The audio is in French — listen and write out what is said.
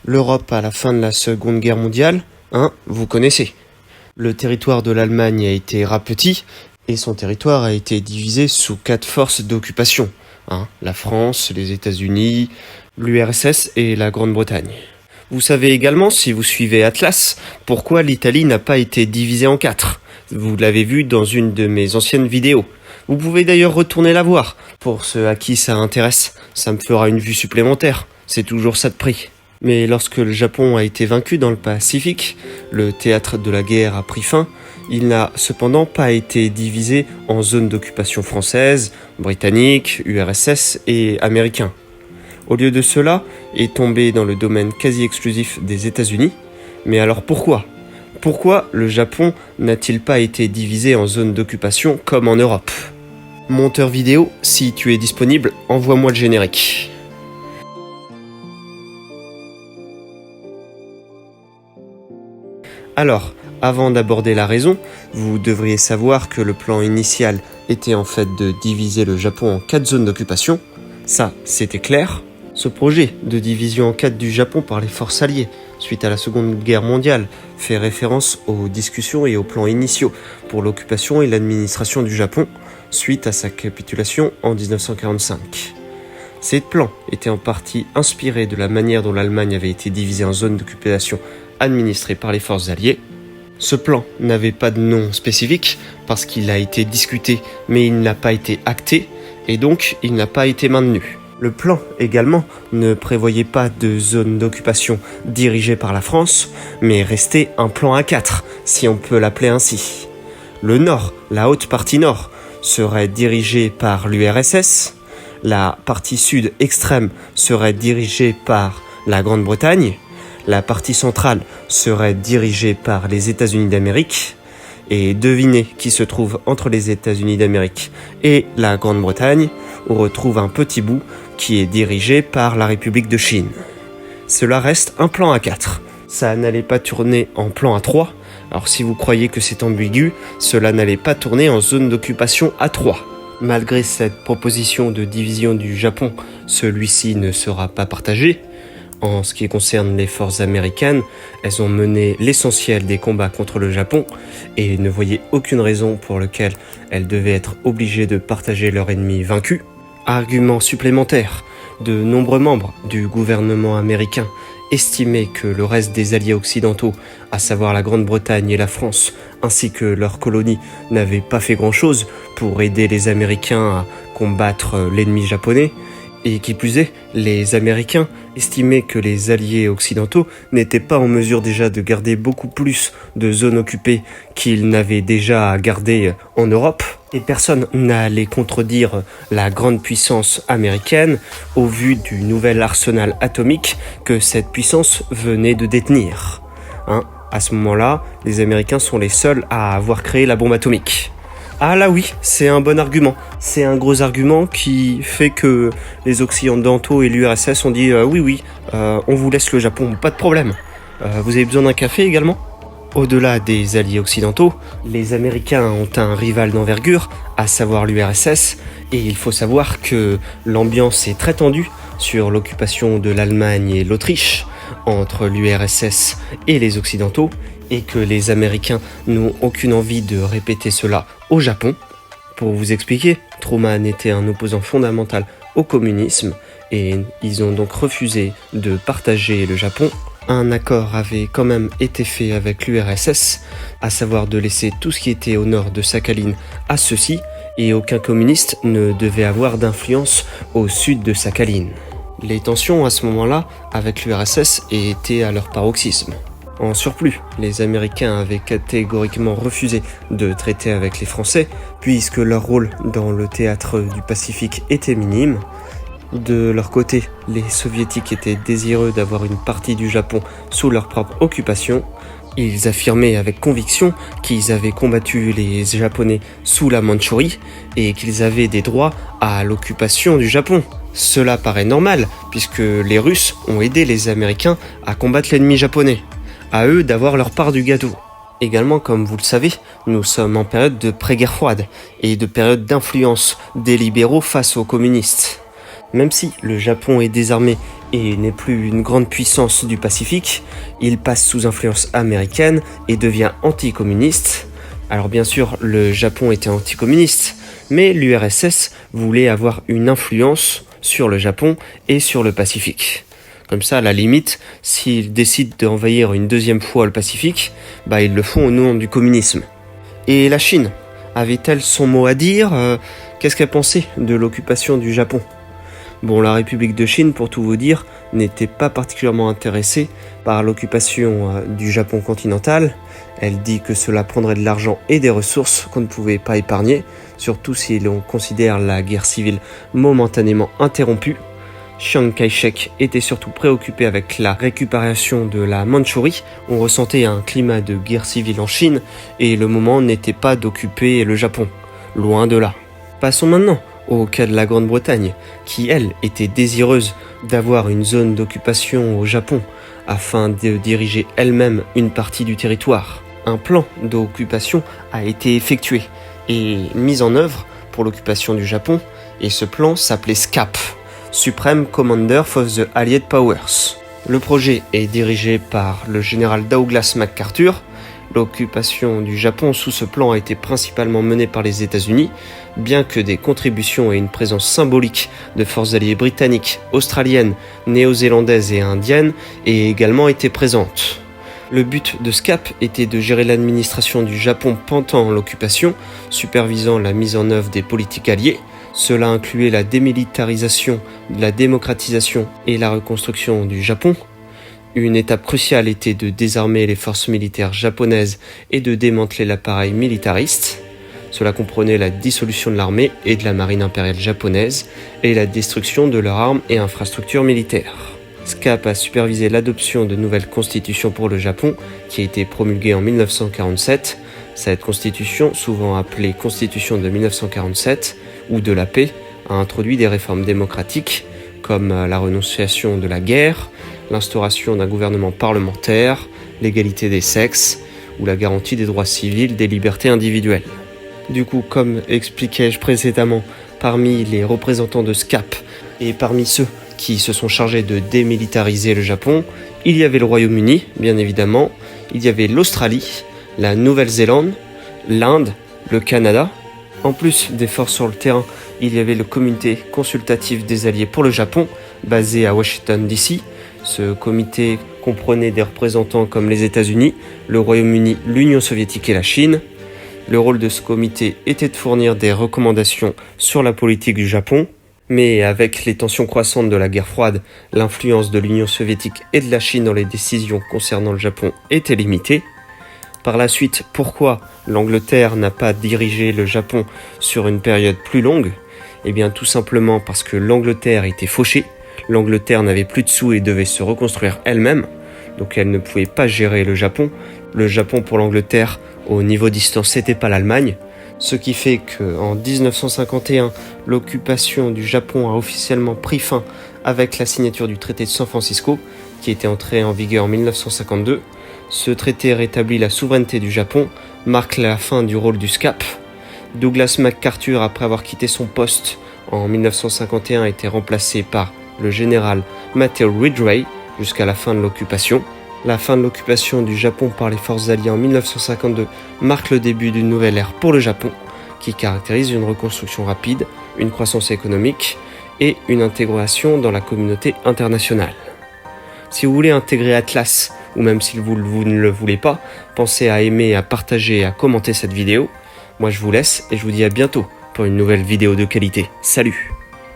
L'Europe à la fin de la Seconde Guerre mondiale, vous connaissez. Le territoire de l'Allemagne a été rapetit et son territoire a été divisé sous 4 forces d'occupation. La France, les États-Unis, l'URSS et la Grande-Bretagne. Vous savez également, si vous suivez Atlas, pourquoi l'Italie n'a pas été divisée en 4. Vous l'avez vu dans une de mes anciennes vidéos. Vous pouvez d'ailleurs retourner la voir. Pour ceux à qui ça intéresse, ça me fera une vue supplémentaire. C'est toujours ça de prix. Mais lorsque le Japon a été vaincu dans le Pacifique, le théâtre de la guerre a pris fin, il n'a cependant pas été divisé en zones d'occupation française, britannique, URSS et américain. Au lieu de cela, est tombé dans le domaine quasi exclusif des États-Unis. Mais alors pourquoi ? Pourquoi le Japon n'a-t-il pas été divisé en zones d'occupation comme en Europe ? Monteur vidéo, si tu es disponible, envoie-moi le générique. Alors, avant d'aborder la raison, vous devriez savoir que le plan initial était en fait de diviser le Japon en 4 zones d'occupation. Ça, c'était clair. Ce projet de division en 4 du Japon par les forces alliées, suite à la Seconde Guerre mondiale, fait référence aux discussions et aux plans initiaux pour l'occupation et l'administration du Japon, suite à sa capitulation en 1945. Ces plans étaient en partie inspirés de la manière dont l'Allemagne avait été divisée en zones d'occupation administrées par les forces alliées. Ce plan n'avait pas de nom spécifique parce qu'il a été discuté mais il n'a pas été acté et donc il n'a pas été maintenu. Le plan également ne prévoyait pas de zone d'occupation dirigée par la France mais restait un plan A4 si on peut l'appeler ainsi. Le nord, la haute partie nord, serait dirigée par l'URSS, la partie sud extrême serait dirigée par la Grande-Bretagne, la partie centrale serait dirigée par les États-Unis d'Amérique, et devinez qui se trouve entre les États-Unis d'Amérique et la Grande-Bretagne, on retrouve un petit bout qui est dirigé par la République de Chine. Cela reste un plan A4. Ça n'allait pas tourner en plan A3, alors si vous croyez que c'est ambigu, cela n'allait pas tourner en zone d'occupation A3. Malgré cette proposition de division du Japon, celui-ci ne sera pas partagé. En ce qui concerne les forces américaines, elles ont mené l'essentiel des combats contre le Japon et ne voyaient aucune raison pour laquelle elles devaient être obligées de partager leur ennemi vaincu. Argument supplémentaire, de nombreux membres du gouvernement américain estimaient que le reste des alliés occidentaux, à savoir la Grande-Bretagne et la France, ainsi que leurs colonies, n'avaient pas fait grand-chose pour aider les Américains à combattre l'ennemi japonais. Et qui plus est, les Américains estimaient que les alliés occidentaux n'étaient pas en mesure déjà de garder beaucoup plus de zones occupées qu'ils n'avaient déjà à garder en Europe. Et personne n'allait contredire la grande puissance américaine au vu du nouvel arsenal atomique que cette puissance venait de détenir. À ce moment-là, les Américains sont les seuls à avoir créé la bombe atomique. Ah là oui, c'est un bon argument. C'est un gros argument qui fait que les Occidentaux et l'URSS ont dit oui, on vous laisse le Japon, pas de problème. Vous avez besoin d'un café également ? Au-delà des alliés occidentaux, les Américains ont un rival d'envergure, à savoir l'URSS, et il faut savoir que l'ambiance est très tendue sur l'occupation de l'Allemagne et l'Autriche entre l'URSS et les Occidentaux, et que les Américains n'ont aucune envie de répéter cela au Japon. Pour vous expliquer, Truman était un opposant fondamental au communisme et ils ont donc refusé de partager le Japon. Un accord avait quand même été fait avec l'URSS, à savoir de laisser tout ce qui était au nord de Sakhaline à ceux-ci, et aucun communiste ne devait avoir d'influence au sud de Sakhaline. Les tensions à ce moment-là avec l'URSS étaient à leur paroxysme. En surplus, les Américains avaient catégoriquement refusé de traiter avec les Français, puisque leur rôle dans le théâtre du Pacifique était minime. De leur côté, les Soviétiques étaient désireux d'avoir une partie du Japon sous leur propre occupation. Ils affirmaient avec conviction qu'ils avaient combattu les Japonais sous la Mandchourie et qu'ils avaient des droits à l'occupation du Japon. Cela paraît normal, puisque les Russes ont aidé les Américains à combattre l'ennemi japonais. À eux d'avoir leur part du gâteau. Également, comme vous le savez, nous sommes en période de pré-guerre froide et de période d'influence des libéraux face aux communistes. Même si le Japon est désarmé et n'est plus une grande puissance du Pacifique, il passe sous influence américaine et devient anticommuniste. Alors bien sûr, le Japon était anticommuniste, mais l'URSS voulait avoir une influence sur le Japon et sur le Pacifique. Comme ça, à la limite, s'ils décident d'envahir une deuxième fois le Pacifique, ils le font au nom du communisme. Et la Chine, avait-elle son mot à dire ? Qu'est-ce qu'elle pensait de l'occupation du Japon ? Bon, la République de Chine, pour tout vous dire, n'était pas particulièrement intéressée par l'occupation du Japon continental. Elle dit que cela prendrait de l'argent et des ressources qu'on ne pouvait pas épargner, surtout si l'on considère la guerre civile momentanément interrompue. Chiang Kai-shek était surtout préoccupé avec la récupération de la Mandchourie. On ressentait un climat de guerre civile en Chine et le moment n'était pas d'occuper le Japon, loin de là. Passons maintenant au cas de la Grande-Bretagne, qui elle était désireuse d'avoir une zone d'occupation au Japon afin de diriger elle-même une partie du territoire. Un plan d'occupation a été effectué et mis en œuvre pour l'occupation du Japon, et ce plan s'appelait SCAP, Supreme Commander of the Allied Powers. Le projet est dirigé par le général Douglas MacArthur. L'occupation du Japon sous ce plan a été principalement menée par les États-Unis, bien que des contributions et une présence symbolique de forces alliées britanniques, australiennes, néo-zélandaises et indiennes aient également été présentes. Le but de SCAP était de gérer l'administration du Japon pendant l'occupation, supervisant la mise en œuvre des politiques alliées. Cela incluait la démilitarisation, la démocratisation et la reconstruction du Japon. Une étape cruciale était de désarmer les forces militaires japonaises et de démanteler l'appareil militariste. Cela comprenait la dissolution de l'armée et de la marine impériale japonaise et la destruction de leurs armes et infrastructures militaires. SCAP a supervisé l'adoption de nouvelles constitutions pour le Japon, qui a été promulguée en 1947. Cette constitution, souvent appelée Constitution de 1947 ou de la paix, a introduit des réformes démocratiques comme la renonciation de la guerre, l'instauration d'un gouvernement parlementaire, l'égalité des sexes ou la garantie des droits civils, des libertés individuelles. Du coup, comme expliquais-je précédemment, parmi les représentants de SCAP et parmi ceux qui se sont chargés de démilitariser le Japon, il y avait le Royaume-Uni, bien évidemment, il y avait l'Australie, la Nouvelle-Zélande, l'Inde, le Canada. En plus des forces sur le terrain, il y avait le comité consultatif des alliés pour le Japon, basé à Washington DC. Ce comité comprenait des représentants comme les États-Unis, le Royaume-Uni, l'Union soviétique et la Chine. Le rôle de ce comité était de fournir des recommandations sur la politique du Japon, mais avec les tensions croissantes de la guerre froide, l'influence de l'Union soviétique et de la Chine dans les décisions concernant le Japon était limitée. Par la suite, pourquoi l'Angleterre n'a pas dirigé le Japon sur une période plus longue ? Eh bien tout simplement parce que l'Angleterre était fauchée, l'Angleterre n'avait plus de sous et devait se reconstruire elle-même, donc elle ne pouvait pas gérer le Japon. Le Japon pour l'Angleterre, au niveau distance, c'était pas l'Allemagne, ce qui fait qu'en 1951, l'occupation du Japon a officiellement pris fin avec la signature du traité de San Francisco, qui était entré en vigueur en 1952. Ce traité rétablit la souveraineté du Japon, marque la fin du rôle du SCAP. Douglas MacArthur, après avoir quitté son poste en 1951, a été remplacé par le général Matthew Ridgway jusqu'à la fin de l'occupation. La fin de l'occupation du Japon par les forces alliées en 1952 marque le début d'une nouvelle ère pour le Japon, qui caractérise une reconstruction rapide, une croissance économique et une intégration dans la communauté internationale. Si vous voulez intégrer Atlas, ou même si vous ne le voulez pas, pensez à aimer, à partager et à commenter cette vidéo. Moi je vous laisse et je vous dis à bientôt pour une nouvelle vidéo de qualité. Salut!